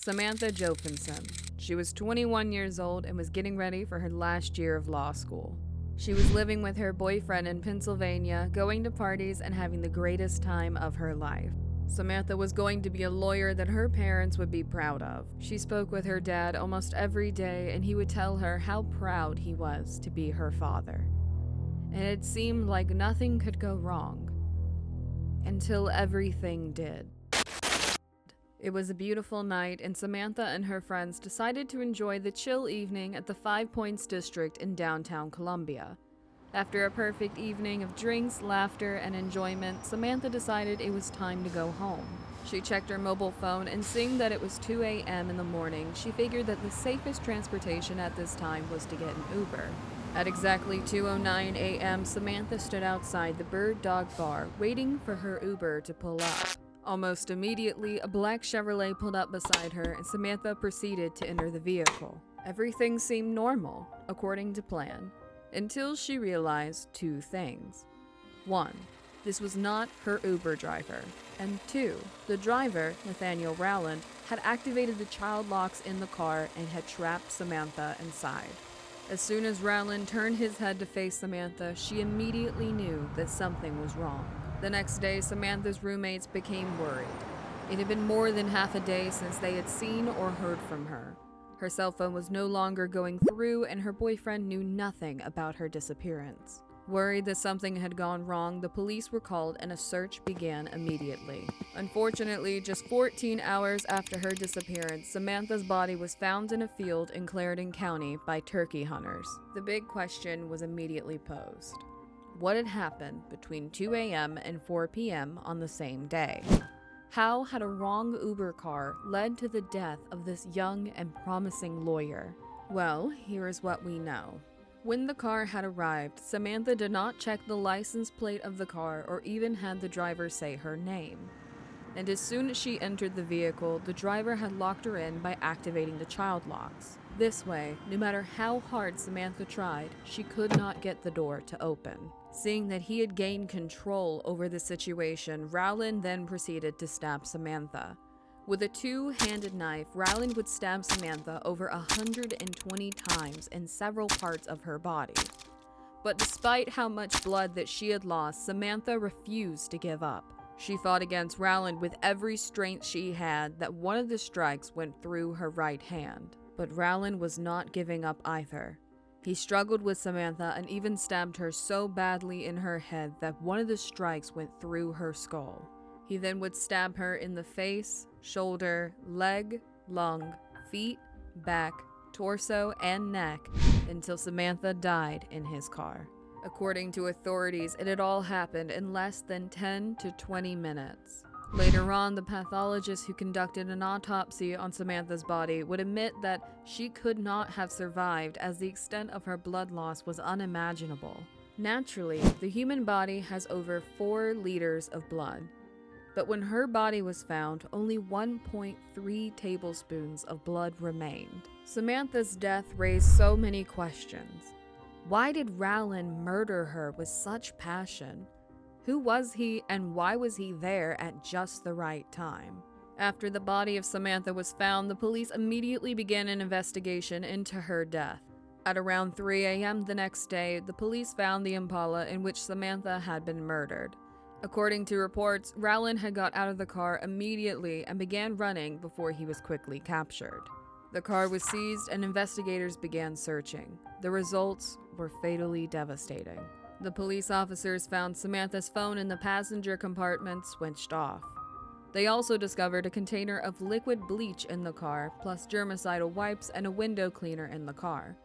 Samantha Josephson. She was 21 years old and was getting ready for her last year of law school. She was living with her boyfriend in Pennsylvania, going to parties and having the greatest time of her life. Samantha was going to be a lawyer that her parents would be proud of. She spoke with her dad almost every day, and he would tell her how proud he was to be her father. And it seemed like nothing could go wrong. Until everything did. It was a beautiful night, and Samantha and her friends decided to enjoy the chill evening at the Five Points District in downtown Columbia. After a perfect evening of drinks, laughter, and enjoyment, Samantha decided it was time to go home. She checked her mobile phone, and seeing that it was 2 a.m. in the morning, she figured that the safest transportation at this time was to get an Uber. At exactly 2:09 a.m., Samantha stood outside the Bird Dog Bar, waiting for her Uber to pull up. Almost immediately, a black Chevrolet pulled up beside her, and Samantha proceeded to enter the vehicle. Everything seemed normal, according to plan, until she realized two things. 1. This was not her Uber driver. And 2. The driver, Nathaniel Rowland, had activated the child locks in the car and had trapped Samantha inside. As soon as Rowland turned his head to face Samantha, she immediately knew that something was wrong. The next day, Samantha's roommates became worried. It had been more than half a day since they had seen or heard from her. Her cell phone was no longer going through, and her boyfriend knew nothing about her disappearance. Worried that something had gone wrong, the police were called and a search began immediately. Unfortunately, just 14 hours after her disappearance, Samantha's body was found in a field in Clarendon County by turkey hunters. The big question was immediately posed. What had happened between 2 a.m. and 4 p.m. on the same day? How had a wrong Uber car led to the death of this young and promising lawyer? Well, here is what we know. When the car had arrived, Samantha did not check the license plate of the car or even had the driver say her name. And as soon as she entered the vehicle, the driver had locked her in by activating the child locks. This way, no matter how hard Samantha tried, she could not get the door to open. Seeing that he had gained control over the situation, Rowland then proceeded to stab Samantha. With a two-handed knife, Rowland would stab Samantha over 120 times in several parts of her body. But despite how much blood that she had lost, Samantha refused to give up. She fought against Rowland with every strength she had that one of the strikes went through her right hand. But Rowland was not giving up either. He struggled with Samantha and even stabbed her so badly in her head that one of the strikes went through her skull. He then would stab her in the face, shoulder, leg, lung, feet, back, torso, and neck until Samantha died in his car. According to authorities, it had all happened in less than 10 to 20 minutes. Later on, the pathologist who conducted an autopsy on Samantha's body would admit that she could not have survived as the extent of her blood loss was unimaginable. Naturally, the human body has over 4 liters of blood. But when her body was found, only 1.3 tablespoons of blood remained. Samantha's death raised so many questions. Why did Rowland murder her with such passion? Who was he, and why was he there at just the right time? After the body of Samantha was found, the police immediately began an investigation into her death. At around 3 a.m. the next day, the police found the Impala in which Samantha had been murdered. According to reports, Rowland had got out of the car immediately and began running before he was quickly captured. The car was seized and investigators began searching. The results were fatally devastating. The police officers found Samantha's phone in the passenger compartment switched off. They also discovered a container of liquid bleach in the car, plus germicidal wipes and a window cleaner in the car.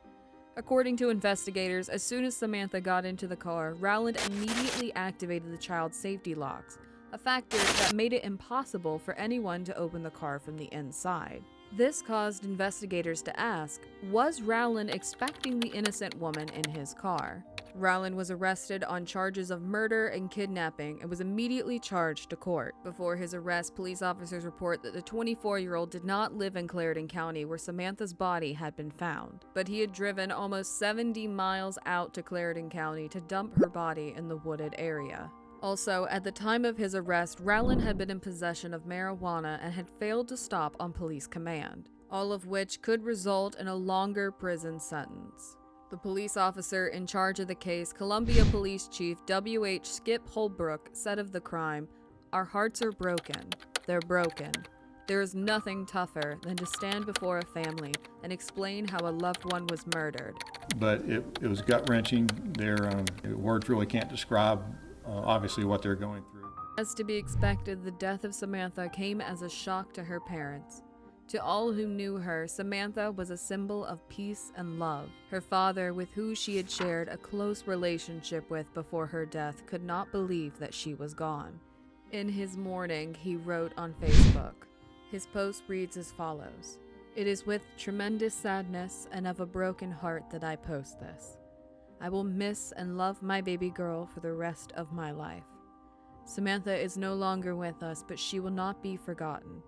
According to investigators, as soon as Samantha got into the car, Rowland immediately activated the child's safety locks, a factor that made it impossible for anyone to open the car from the inside. This caused investigators to ask, was Rowland expecting the innocent woman in his car? Rowland was arrested on charges of murder and kidnapping and was immediately charged to court. Before his arrest, police officers report that the 24-year-old did not live in Clarendon County where Samantha's body had been found, but he had driven almost 70 miles out to Clarendon County to dump her body in the wooded area. Also, at the time of his arrest, Rowland had been in possession of marijuana and had failed to stop on police command, all of which could result in a longer prison sentence. The police officer in charge of the case, Columbia Police Chief W.H. Skip Holbrook, said of the crime, "Our hearts are broken. They're broken. There is nothing tougher than to stand before a family and explain how a loved one was murdered." But it was gut-wrenching. Words really can't describe, obviously, what they're going through. As to be expected, the death of Samantha came as a shock to her parents. To all who knew her, Samantha was a symbol of peace and love. Her father, with whom she had shared a close relationship with before her death, could not believe that she was gone. In his mourning, he wrote on Facebook. His post reads as follows: "It is with tremendous sadness and of a broken heart that I post this. I will miss and love my baby girl for the rest of my life. Samantha is no longer with us, but she will not be forgotten.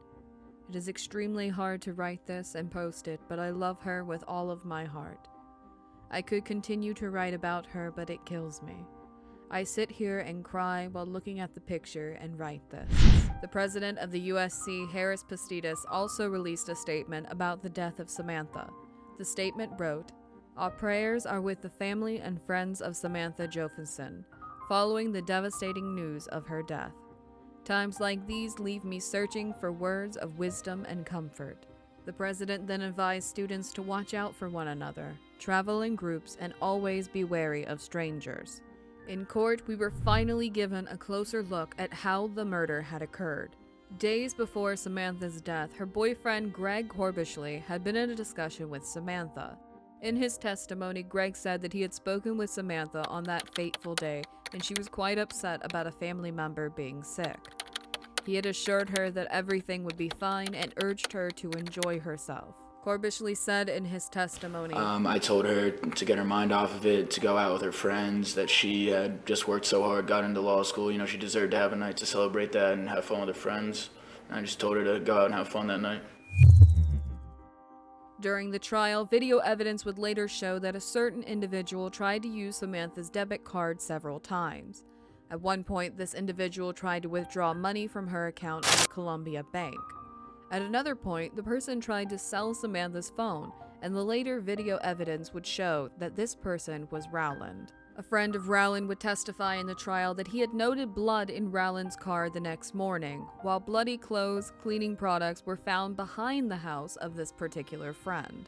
It is extremely hard to write this and post it, but I love her with all of my heart. I could continue to write about her, but it kills me. I sit here and cry while looking at the picture and write this." The president of the USC, Harris Pastitas, also released a statement about the death of Samantha. The statement wrote, "Our prayers are with the family and friends of Samantha Josephson, following the devastating news of her death. Times like these leave me searching for words of wisdom and comfort." The president then advised students to watch out for one another, travel in groups, and always be wary of strangers. In court, we were finally given a closer look at how the murder had occurred. Days before Samantha's death, her boyfriend Greg Corbishley had been in a discussion with Samantha. In his testimony, Greg said that he had spoken with Samantha on that fateful day, and she was quite upset about a family member being sick. He had assured her that everything would be fine and urged her to enjoy herself. Corbishley said in his testimony, I told her to get her mind off of it, to go out with her friends, that she had just worked so hard, got into law school. You know, she deserved to have a night to celebrate that and have fun with her friends. And I just told her to go out and have fun that night. During the trial, video evidence would later show that a certain individual tried to use Samantha's debit card several times. At one point, this individual tried to withdraw money from her account at a Columbia bank. At another point, the person tried to sell Samantha's phone, and the later video evidence would show that this person was Rowland. A friend of Rowland would testify in the trial that he had noted blood in Rowland's car the next morning, while bloody clothes, cleaning products were found behind the house of this particular friend.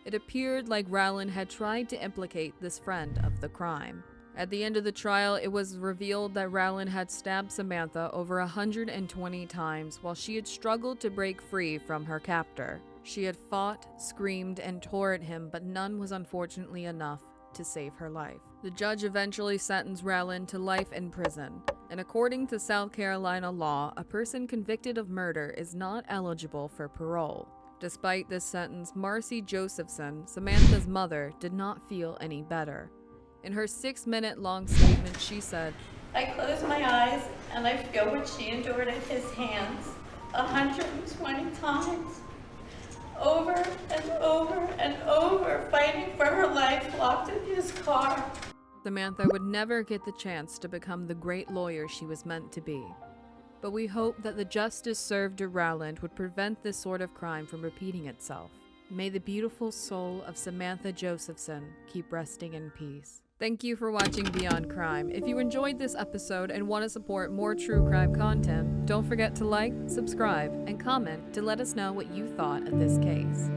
It appeared like Rowland had tried to implicate this friend of the crime. At the end of the trial, it was revealed that Rowland had stabbed Samantha over 120 times while she had struggled to break free from her captor. She had fought, screamed, and tore at him, but none was unfortunately enough to save her life. The judge eventually sentenced Rowland to life in prison, and according to South Carolina law, a person convicted of murder is not eligible for parole. Despite this sentence, Marcy Josephson, Samantha's mother, did not feel any better. In her 6-minute-long statement, she said, "I close my eyes and I feel what she endured at his hands 120 times, over and over and over, fighting for her life locked in his car." Samantha would never get the chance to become the great lawyer she was meant to be. But we hope that the justice served to Rowland would prevent this sort of crime from repeating itself. May the beautiful soul of Samantha Josephson keep resting in peace. Thank you for watching Beyond Crime. If you enjoyed this episode and want to support more true crime content, don't forget to like, subscribe, and comment to let us know what you thought of this case.